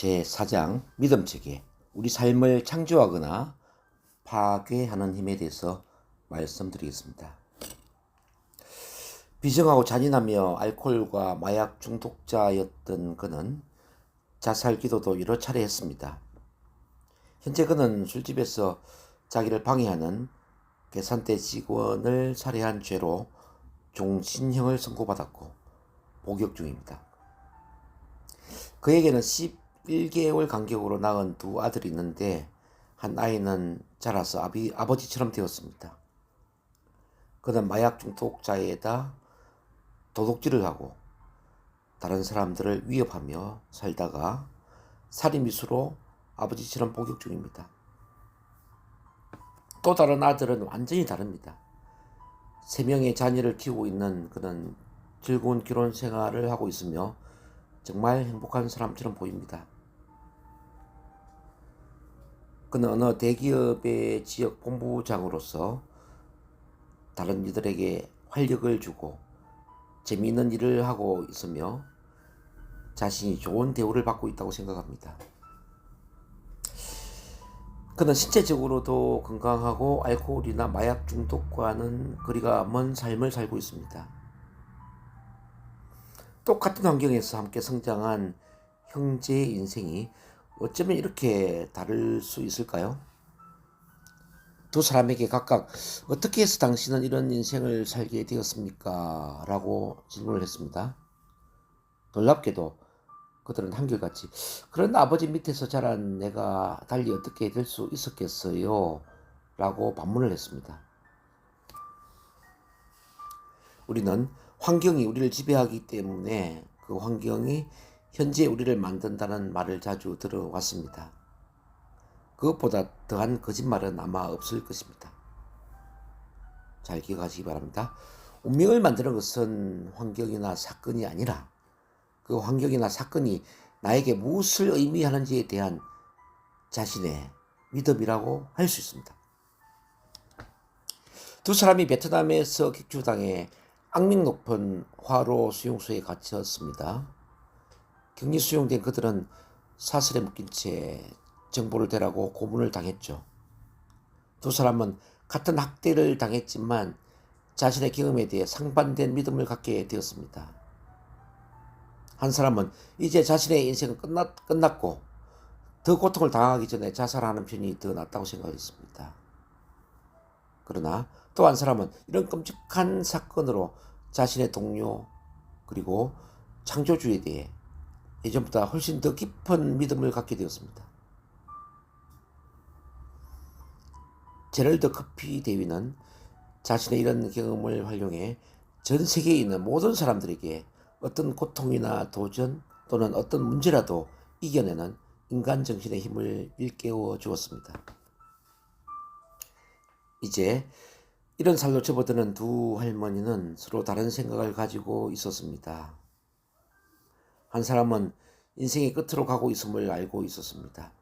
제4장 믿음체계, 우리 삶을 창조하거나 파괴하는 힘에 대해서 말씀드리겠습니다. 비정하고 잔인하며 알코올과 마약 중독자였던 그는 자살 기도도 여러 차례 했습니다. 현재 그는 술집에서 자기를 방해하는 계산대 직원을 살해한 죄로 종신형을 선고받았고 복역 중입니다. 그에게는 11개월 간격으로 낳은 두 아들이 있는데 한 아이는 자라서 아버지처럼 되었습니다. 그는 마약 중독자에다 도둑질을 하고 다른 사람들을 위협하며 살다가 살인미수로 아버지처럼 복역 중입니다. 또 다른 아들은 완전히 다릅니다. 3명의 자녀를 키우고 있는 그는 즐거운 결혼 생활을 하고 있으며 정말 행복한 사람처럼 보입니다. 그는 어느 대기업의 지역 본부장으로서 다른 이들에게 활력을 주고 재미있는 일을 하고 있으며 자신이 좋은 대우를 받고 있다고 생각합니다. 그는 신체적으로도 건강하고 알코올이나 마약 중독과는 거리가 먼 삶을 살고 있습니다. 똑같은 환경에서 함께 성장한 형제의 인생이 어쩌면 이렇게 다를 수 있을까요? 두 사람에게 각각 어떻게 해서 당신은 이런 인생을 살게 되었습니까? 라고 질문을 했습니다. 놀랍게도 그들은 한결같이 그런 아버지 밑에서 자란 내가 달리 어떻게 될 수 있었겠어요? 라고 반문을 했습니다. 우리는 환경이 우리를 지배하기 때문에 그 환경이 현재 우리를 만든다는 말을 자주 들어왔습니다. 그것보다 더한 거짓말은 아마 없을 것입니다. 잘 기억하시기 바랍니다. 운명을 만드는 것은 환경이나 사건이 아니라 그 환경이나 사건이 나에게 무엇을 의미하는지에 대한 자신의 믿음이라고 할 수 있습니다. 두 사람이 베트남에서 객주당해 악명 높은 화로 수용소에 갇혔습니다. 격리 수용된 그들은 사슬에 묶인 채 정보를 대라고 고문을 당했죠. 두 사람은 같은 학대를 당했지만 자신의 경험에 대해 상반된 믿음을 갖게 되었습니다. 한 사람은 이제 자신의 인생은 끝났고 더 고통을 당하기 전에 자살하는 편이 더 낫다고 생각했습니다. 그러나 또 한 사람은 이런 끔찍한 사건으로 자신의 동료 그리고 창조주에 대해 예전보다 훨씬 더 깊은 믿음을 갖게 되었습니다. 제럴드 커피 대위는 자신의 이런 경험을 활용해 전 세계에 있는 모든 사람들에게 어떤 고통이나 도전 또는 어떤 문제라도 이겨내는 인간 정신의 힘을 일깨워 주었습니다. 이제 이런 살로 접어드는 두 할머니는 서로 다른 생각을 가지고 있었습니다. 한 사람은 인생의 끝으로 가고 있음을 알고 있었습니다.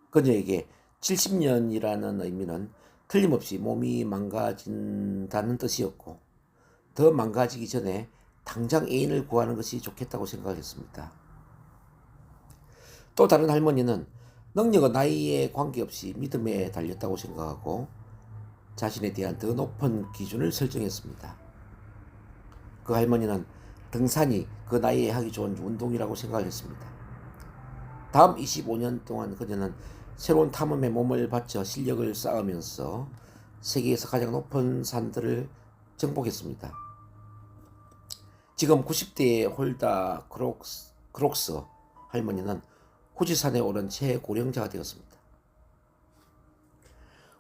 그녀에게 70년이라는 의미는 틀림없이 몸이 망가진다는 뜻이었고 더 망가지기 전에 당장 애인을 구하는 것이 좋겠다고 생각했습니다. 또 다른 할머니는 능력은 나이에 관계없이 믿음에 달렸다고 생각하고 자신에 대한 더 높은 기준을 설정했습니다. 그 할머니는 등산이 그 나이에 하기 좋은 운동이라고 생각했습니다. 다음 25년 동안 그녀는 새로운 탐험에 몸을 바쳐 실력을 쌓으면서 세계에서 가장 높은 산들을 정복했습니다. 지금 90대의 홀다 크록스 할머니는 후지산에 오른 최고령자가 되었습니다.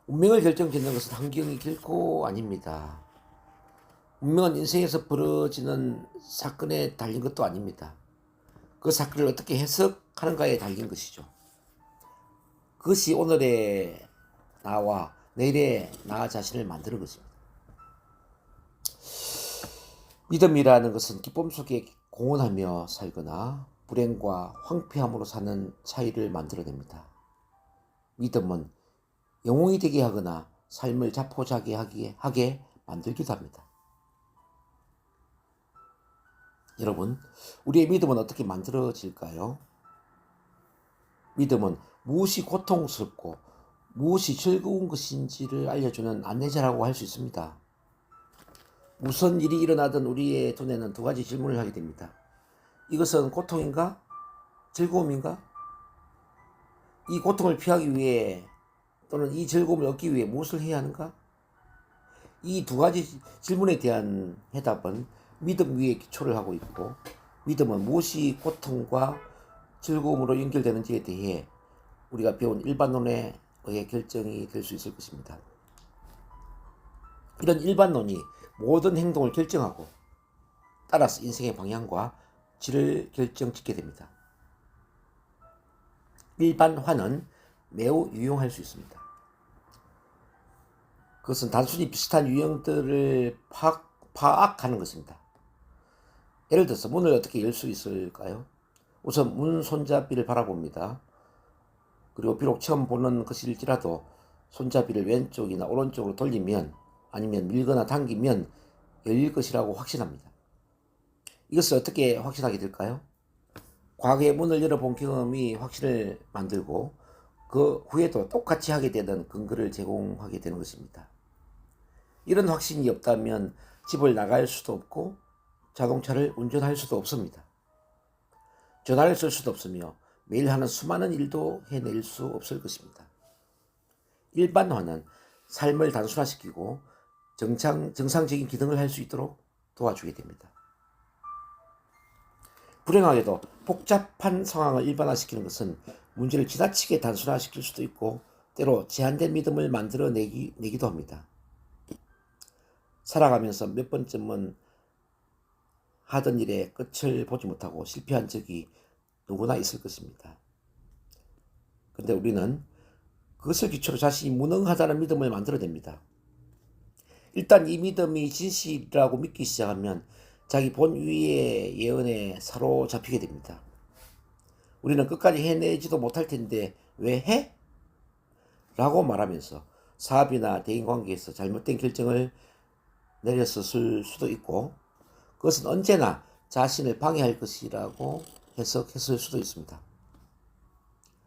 운명을 결정짓는 것은 환경이 결코 아닙니다. 운명은 인생에서 벌어지는 사건에 달린 것도 아닙니다. 그 사건을 어떻게 해석하는가에 달린 것이죠. 그것이 오늘의 나와 내일의 나 자신을 만드는 것입니다. 믿음이라는 것은 기쁨 속에 공헌하며 살거나 불행과 황폐함으로 사는 차이를 만들어냅니다. 믿음은 영웅이 되게 하거나 삶을 자포자기하게 만들기도 합니다. 여러분, 우리의 믿음은 어떻게 만들어질까요? 믿음은 무엇이 고통스럽고 무엇이 즐거운 것인지를 알려주는 안내자라고 할 수 있습니다. 무슨 일이 일어나든 우리의 두뇌는 두 가지 질문을 하게 됩니다. 이것은 고통인가? 즐거움인가? 이 고통을 피하기 위해 또는 이 즐거움을 얻기 위해 무엇을 해야 하는가? 이 두 가지 질문에 대한 해답은 믿음 위에 기초를 하고 있고, 믿음은 무엇이 고통과 즐거움으로 연결되는지에 대해 우리가 배운 일반론에 의해 결정이 될 수 있을 것입니다. 이런 일반론이 모든 행동을 결정하고 따라서 인생의 방향과 질을 결정짓게 됩니다. 일반화는 매우 유용할 수 있습니다. 그것은 단순히 비슷한 유형들을 파악하는 것입니다. 예를 들어서 문을 어떻게 열 수 있을까요? 우선 문 손잡이를 바라봅니다. 그리고 비록 처음 보는 것일지라도 손잡이를 왼쪽이나 오른쪽으로 돌리면 아니면 밀거나 당기면 열릴 것이라고 확신합니다. 이것을 어떻게 확신하게 될까요? 과거에 문을 열어본 경험이 확신을 만들고 그 후에도 똑같이 하게 되는 근거를 제공하게 되는 것입니다. 이런 확신이 없다면 집을 나갈 수도 없고 자동차를 운전할 수도 없습니다. 전화를 쓸 수도 없으며 매일 하는 수많은 일도 해낼 수 없을 것입니다. 일반화는 삶을 단순화시키고 정상적인 기능을 할 수 있도록 도와주게 됩니다. 불행하게도 복잡한 상황을 일반화시키는 것은 문제를 지나치게 단순화시킬 수도 있고 때로 제한된 믿음을 만들어내기도 합니다. 살아가면서 몇 번쯤은 하던 일에 끝을 보지 못하고 실패한 적이 누구나 있을 것입니다. 그런데 우리는 그것을 기초로 자신이 무능하다는 믿음을 만들어냅니다. 일단 이 믿음이 진실이라고 믿기 시작하면 자기 본위의 예언에 사로잡히게 됩니다. 우리는 끝까지 해내지도 못할 텐데 왜 해? 라고 말하면서 사업이나 대인관계에서 잘못된 결정을 내렸을 수도 있고 그것은 언제나 자신을 방해할 것이라고 해석했을 수도 있습니다.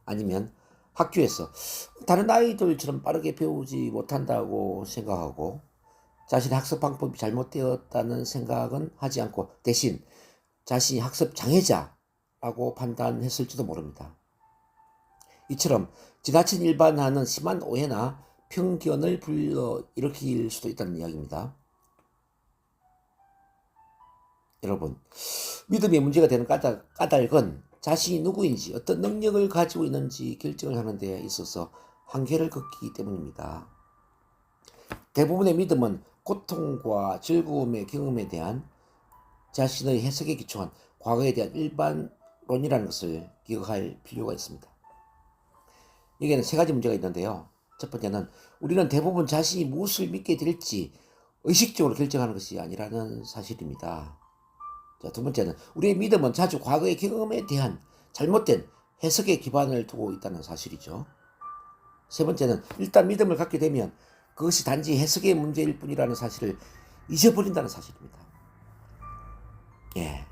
아니면 학교에서 다른 아이들처럼 빠르게 배우지 못한다고 생각하고 자신의 학습 방법이 잘못되었다는 생각은 하지 않고 대신 자신이 학습 장애자라고 판단했을지도 모릅니다. 이처럼 지나친 일반화는 심한 오해나 편견을 불러일으킬 수도 있다는 이야기입니다. 여러분, 믿음이 문제가 되는 까닭은 자신이 누구인지 어떤 능력을 가지고 있는지 결정을 하는 데 있어서 한계를 걷기 때문입니다. 대부분의 믿음은 고통과 즐거움의 경험에 대한 자신의 해석에 기초한 과거에 대한 일반론이라는 것을 기억할 필요가 있습니다. 여기에는 세 가지 문제가 있는데요. 첫 번째는 우리는 대부분 자신이 무엇을 믿게 될지 의식적으로 결정하는 것이 아니라는 사실입니다. 자, 두 번째는 우리의 믿음은 자주 과거의 경험에 대한 잘못된 해석에 기반을 두고 있다는 사실이죠. 세 번째는 일단 믿음을 갖게 되면 그것이 단지 해석의 문제일 뿐이라는 사실을 잊어버린다는 사실입니다. 예,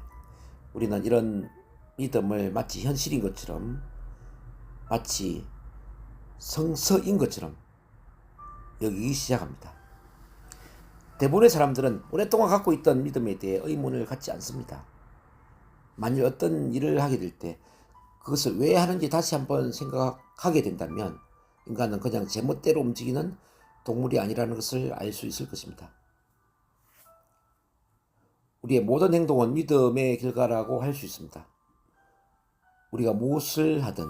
우리는 이런 믿음을 마치 현실인 것처럼 마치 성서인 것처럼 여기기 시작합니다. 대부분의 사람들은 오랫동안 갖고 있던 믿음에 대해 의문을 갖지 않습니다. 만일 어떤 일을 하게 될 때 그것을 왜 하는지 다시 한번 생각하게 된다면 인간은 그냥 제멋대로 움직이는 동물이 아니라는 것을 알 수 있을 것입니다. 우리의 모든 행동은 믿음의 결과라고 할 수 있습니다. 우리가 무엇을 하든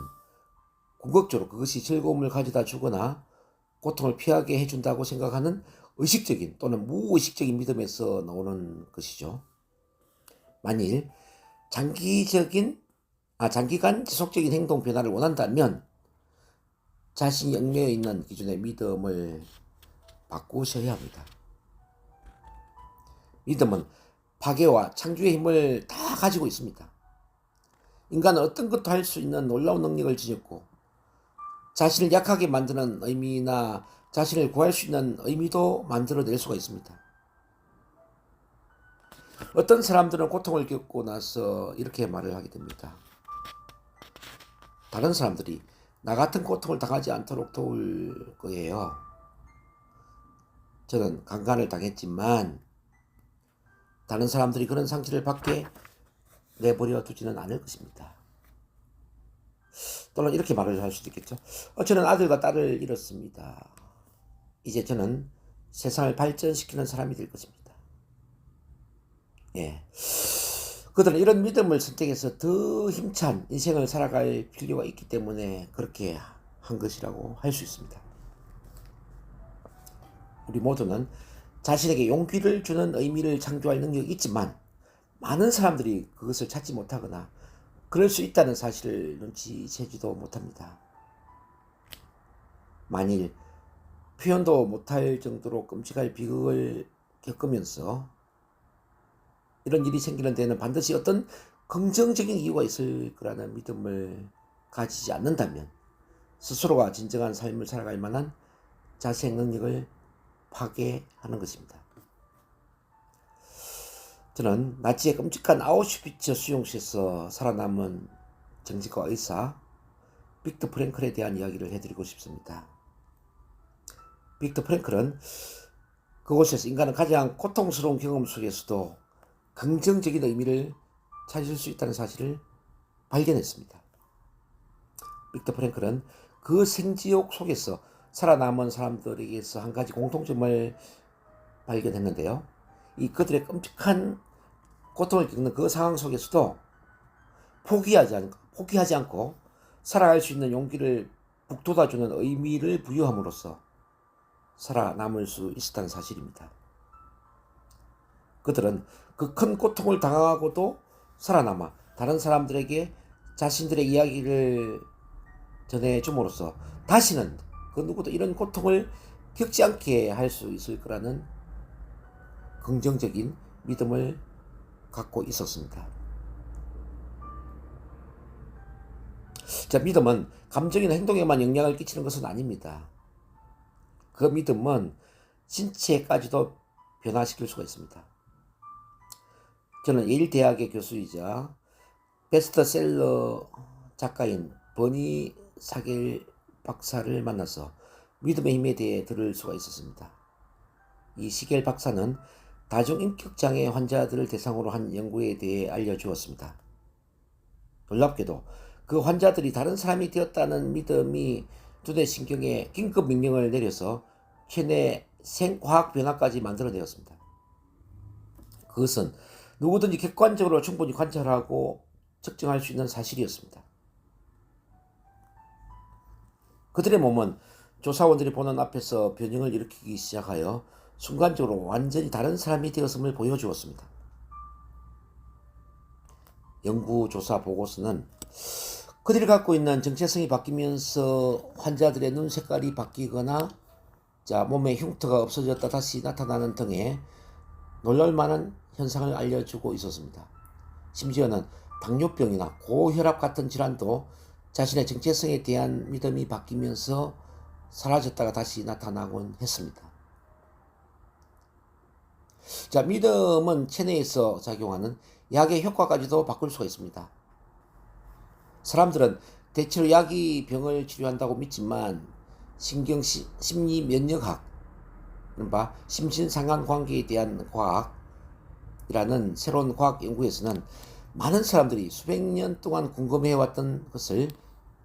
궁극적으로 그것이 즐거움을 가져다 주거나 고통을 피하게 해준다고 생각하는 의식적인 또는 무의식적인 믿음에서 나오는 것이죠. 만일 장기간 지속적인 행동 변화를 원한다면 자신이 얽매여 있는 기존의 믿음을 바꾸셔야 합니다. 믿음은 파괴와 창조의 힘을 다 가지고 있습니다. 인간은 어떤 것도 할 수 있는 놀라운 능력을 지녔고 자신을 약하게 만드는 의미나 자신을 구할 수 있는 의미도 만들어낼 수가 있습니다. 어떤 사람들은 고통을 겪고 나서 이렇게 말을 하게 됩니다. 다른 사람들이 나 같은 고통을 당하지 않도록 도울 거예요. 저는 강간을 당했지만 다른 사람들이 그런 상처를 받게 내버려 두지는 않을 것입니다. 또는 이렇게 말을 할 수도 있겠죠. 저는 아들과 딸을 잃었습니다. 이제 저는 세상을 발전시키는 사람이 될 것입니다. 예. 그들은 이런 믿음을 선택해서 더 힘찬 인생을 살아갈 필요가 있기 때문에 그렇게 한 것이라고 할 수 있습니다. 우리 모두는 자신에게 용기를 주는 의미를 창조할 능력이 있지만 많은 사람들이 그것을 찾지 못하거나 그럴 수 있다는 사실을 눈치채지도 못합니다. 만일 표현도 못할 정도로 끔찍할 비극을 겪으면서 이런 일이 생기는 데는 반드시 어떤 긍정적인 이유가 있을 거라는 믿음을 가지지 않는다면 스스로가 진정한 삶을 살아갈 만한 자생 능력을 파괴하는 것입니다. 저는 나치의 끔찍한 아우슈비츠 수용소에서 살아남은 정신과 의사 빅터 프랭클에 대한 이야기를 해드리고 싶습니다. 빅터 프랭클은 그곳에서 인간은 가장 고통스러운 경험 속에서도 긍정적인 의미를 찾을 수 있다는 사실을 발견했습니다. 빅터 프랭클은 그 생지옥 속에서 살아남은 사람들에게서 한 가지 공통점을 발견했는데요. 이 그들의 끔찍한 고통을 겪는 그 상황 속에서도 포기하지 않고 살아갈 수 있는 용기를 북돋아주는 의미를 부여함으로써 살아남을 수 있었다는 사실입니다. 그들은 그 큰 고통을 당하고도 살아남아 다른 사람들에게 자신들의 이야기를 전해줌으로써 다시는 그 누구도 이런 고통을 겪지 않게 할 수 있을 거라는 긍정적인 믿음을 갖고 있었습니다. 자, 믿음은 감정이나 행동에만 영향을 끼치는 것은 아닙니다. 그 믿음은 신체까지도 변화시킬 수가 있습니다. 저는 예일 대학의 교수이자 베스트셀러 작가인 버니 사겔 박사를 만나서 믿음의 힘에 대해 들을 수가 있었습니다. 이 시겔 박사는 다중인격장애 환자들을 대상으로 한 연구에 대해 알려주었습니다. 놀랍게도 그 환자들이 다른 사람이 되었다는 믿음이 두뇌 신경에 긴급 명령을 내려서 체내 생화학 변화까지 만들어내었습니다. 그것은 누구든지 객관적으로 충분히 관찰하고 측정할 수 있는 사실이었습니다. 그들의 몸은 조사원들이 보는 앞에서 변형을 일으키기 시작하여 순간적으로 완전히 다른 사람이 되었음을 보여주었습니다. 연구조사 보고서는 그들이 갖고 있는 정체성이 바뀌면서 환자들의 눈 색깔이 바뀌거나 몸에 흉터가 없어졌다 다시 나타나는 등의 놀랄만한 현상을 알려주고 있었습니다. 심지어는 당뇨병이나 고혈압 같은 질환도 자신의 정체성에 대한 믿음이 바뀌면서 사라졌다가 다시 나타나곤 했습니다. 자, 믿음은 체내에서 작용하는 약의 효과까지도 바꿀 수가 있습니다. 사람들은 대체로 약이 병을 치료한다고 믿지만 심리 면역학, 이른바 심신상환관계에 대한 과학이라는 새로운 과학 연구에서는 많은 사람들이 수백 년 동안 궁금해왔던 것을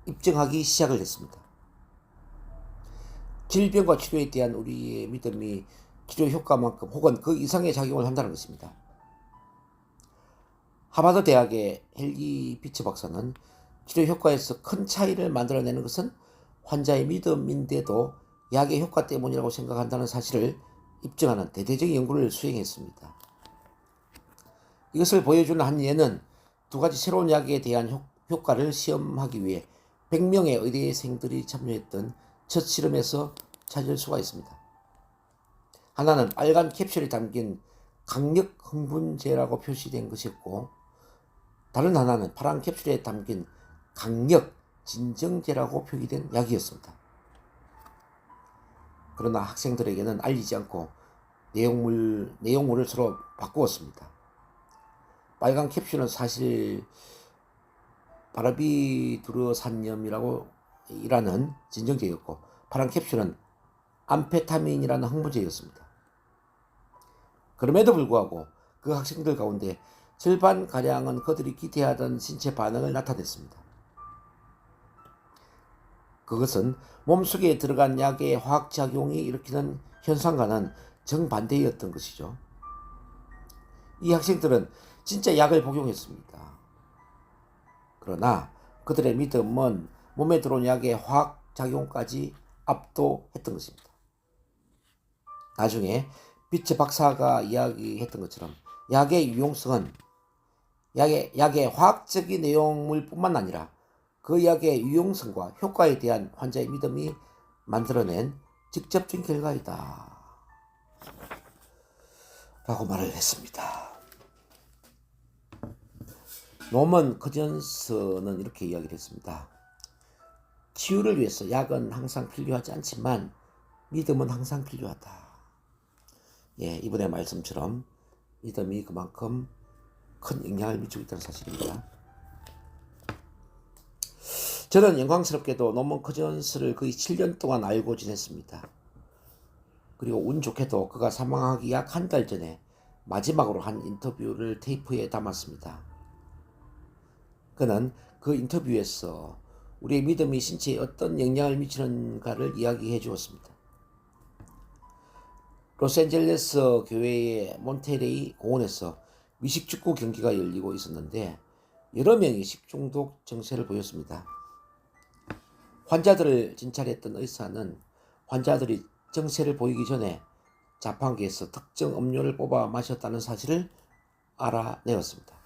입증하기 시작을 했습니다. 질병과 치료에 대한 우리의 믿음이 치료 효과만큼 혹은 그 이상의 작용을 한다는 것입니다. 하버드 대학의 헬기 피처 박사는 치료 효과에서 큰 차이를 만들어내는 것은 환자의 믿음인데도 약의 효과 때문이라고 생각한다는 사실을 입증하는 대대적인 연구를 수행했습니다. 이것을 보여주는 한 예는 두 가지 새로운 약에 대한 효과를 시험하기 위해 100명의 의대생들이 참여했던 첫 실험에서 찾을 수가 있습니다. 하나는 빨간 캡슐이 담긴 강력 흥분제라고 표시된 것이었고, 다른 하나는 파란 캡슐에 담긴 강력 진정제라고 표기된 약이었습니다. 그러나 학생들에게는 알리지 않고 내용물을 서로 바꾸었습니다. 빨간 캡슐은 사실 바르비두르산염이라고 이라는 진정제였고, 파란 캡슐은 암페타민이라는 항문제였습니다. 그럼에도 불구하고 그 학생들 가운데 절반가량은 그들이 기대하던 신체 반응을 나타냈습니다. 그것은 몸속에 들어간 약의 화학작용이 일으키는 현상과는 정반대였던 것이죠. 이 학생들은 진짜 약을 복용했습니다. 그러나 그들의 믿음은 몸에 들어온 약의 화학작용까지 압도했던 것입니다. 나중에 비츠 박사가 이야기했던 것처럼 약의 유용성은 약의 화학적인 내용물뿐만 아니라 그 약의 유용성과 효과에 대한 환자의 믿음이 만들어낸 직접적인 결과이다 라고 말을 했습니다. 노먼 커전스는 이렇게 이야기를 했습니다. 치유를 위해서 약은 항상 필요하지 않지만 믿음은 항상 필요하다. 이번의 말씀처럼 믿음이 그만큼 큰 영향을 미치고 있다는 사실입니다. 저는 영광스럽게도 노먼 커전스를 거의 7년 동안 알고 지냈습니다. 그리고 운 좋게도 그가 사망하기 약 한 달 전에 마지막으로 한 인터뷰를 테이프에 담았습니다. 그는 그 인터뷰에서 우리의 믿음이 신체에 어떤 영향을 미치는가를 이야기해 주었습니다. 로스앤젤레스 교회의 몬테레이 공원에서 미식축구 경기가 열리고 있었는데 여러 명이 식중독 증세를 보였습니다. 환자들을 진찰했던 의사는 환자들이 증세를 보이기 전에 자판기에서 특정 음료를 뽑아 마셨다는 사실을 알아내었습니다.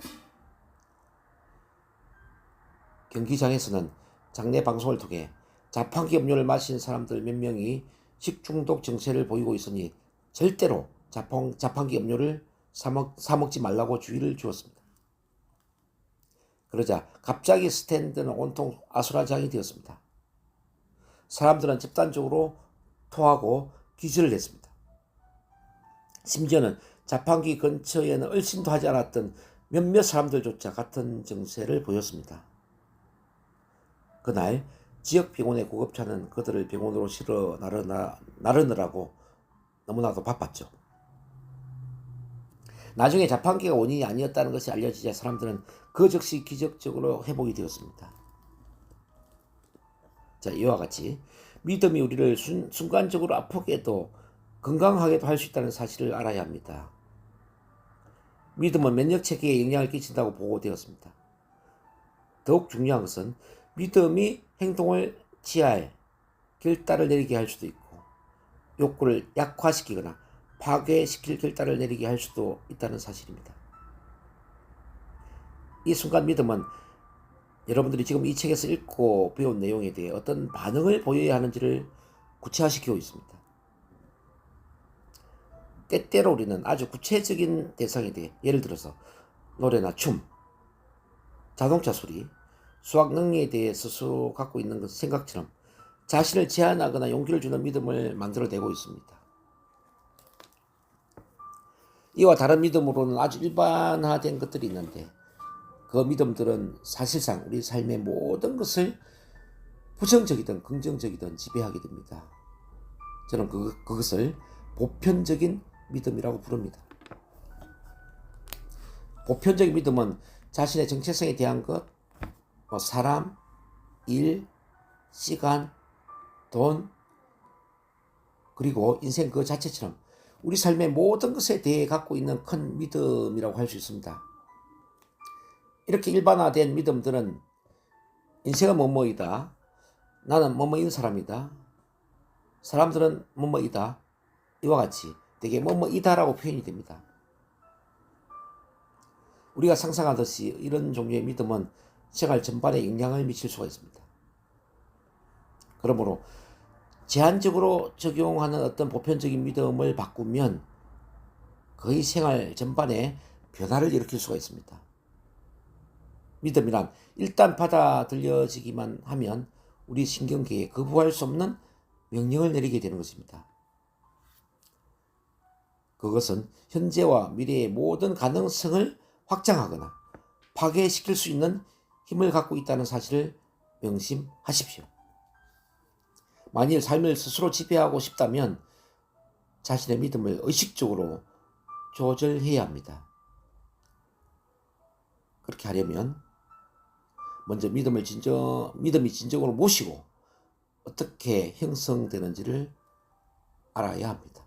경기장에서는 장례 방송을 통해 자판기 음료를 마신 사람들 몇 명이 식중독 증세를 보이고 있으니 절대로 자판기 음료를 사먹지 말라고 주의를 주었습니다. 그러자 갑자기 스탠드는 온통 아수라장이 되었습니다. 사람들은 집단적으로 토하고 기절을 했습니다. 심지어는 자판기 근처에는 얼씬도 하지 않았던 몇몇 사람들조차 같은 증세를 보였습니다. 그날 지역 병원의 구급차는 그들을 병원으로 실어 나르느라고 너무나도 바빴죠. 나중에 자판기가 원인이 아니었다는 것이 알려지자 사람들은 그 즉시 기적적으로 회복이 되었습니다. 자, 이와 같이 믿음이 우리를 순간적으로 아프게도 건강하게도 할 수 있다는 사실을 알아야 합니다. 믿음은 면역체계에 영향을 끼친다고 보고되었습니다. 더욱 중요한 것은 믿음이 행동을 취할 결단을 내리게 할 수도 있고 욕구를 약화시키거나 파괴시킬 결단을 내리게 할 수도 있다는 사실입니다. 이 순간 믿음은 여러분들이 지금 이 책에서 읽고 배운 내용에 대해 어떤 반응을 보여야 하는지를 구체화시키고 있습니다. 때때로 우리는 아주 구체적인 대상에 대해, 예를 들어서 노래나 춤, 자동차 소리, 수학 능력에 대해 스스로 갖고 있는 것 생각처럼 자신을 제한하거나 용기를 주는 믿음을 만들어내고 있습니다. 이와 다른 믿음으로는 아주 일반화된 것들이 있는데 그 믿음들은 사실상 우리 삶의 모든 것을 부정적이든 긍정적이든 지배하게 됩니다. 저는 그것을 보편적인 믿음이라고 부릅니다. 보편적인 믿음은 자신의 정체성에 대한 것, 사람, 일, 시간, 돈, 그리고 인생 그 자체처럼 우리 삶의 모든 것에 대해 갖고 있는 큰 믿음이라고 할 수 있습니다. 이렇게 일반화된 믿음들은 인생은 뭐뭐이다, 나는 뭐뭐인 사람이다, 사람들은 뭐뭐이다, 이와 같이 되게 뭐뭐이다라고 표현이 됩니다. 우리가 상상하듯이 이런 종류의 믿음은 생활 전반에 영향을 미칠 수가 있습니다. 그러므로 제한적으로 적용하는 어떤 보편적인 믿음을 바꾸면 거의 생활 전반에 변화를 일으킬 수가 있습니다. 믿음이란 일단 받아들여지기만 하면 우리 신경계에 거부할 수 없는 명령을 내리게 되는 것입니다. 그것은 현재와 미래의 모든 가능성을 확장하거나 파괴시킬 수 있는 힘을 갖고 있다는 사실을 명심하십시오. 만일 삶을 스스로 지배하고 싶다면 자신의 믿음을 의식적으로 조절해야 합니다. 그렇게 하려면 먼저 믿음이 진정으로 모시고 어떻게 형성되는지를 알아야 합니다.